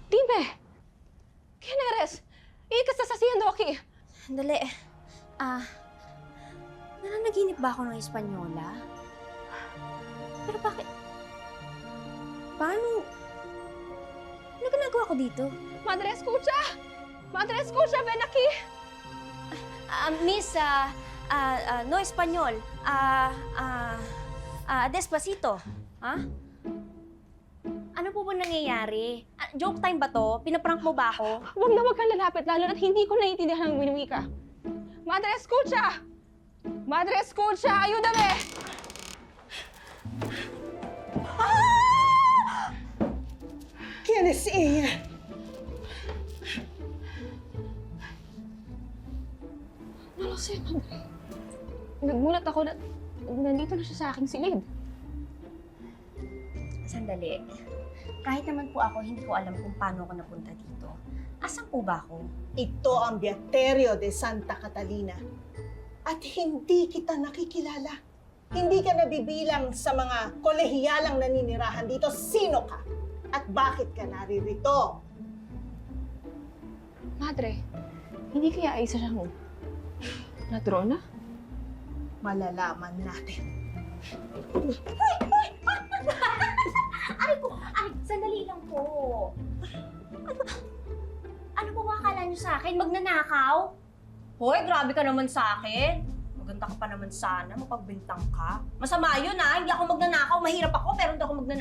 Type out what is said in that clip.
Dime! ¿Quién eres? ¿Y qué estás haciendo aquí? Sandali. Nananaginip ba ako ng Espanyola? Pero bakit? Paano? Ano ginagawa ko dito? Madre, escucha! Madre, escucha! Ven aquí! Miss, no Espanyol. Despacito. Ha? Ano po ba nangyayari? Joke time ba to? Pinaprank mo ba ako? Huwag kang lalapit, lalo na't hindi ko naiintindihan ang winuwika. Madre, escucha! Madre, escucha! Ayúdame! ¿Quién es ella? No lo sé, madre. Nagmulat ako na nandito na siya sa aking silid. Sandali. Kahit naman po ako, hindi ko alam kung paano ako napunta dito. Asan po ba ako? Ito ang Beaterio de Santa Catalina. At hindi kita nakikilala. Hindi ka nabibilang sa mga kolehiyalang naninirahan dito. Sino ka? At bakit ka naririto? Madre, hindi kaya isa siyang ladrona? Malalaman natin. Ay, sandali lang po. Ano po ba akala niyo sa akin? Magnanakaw? Hoy, grabe ka naman sa akin. Maganda ka pa naman sana, mapagbintang ka. Masama yun Hindi ako magnanakaw. Mahirap ako, pero hindi ako magnanakaw.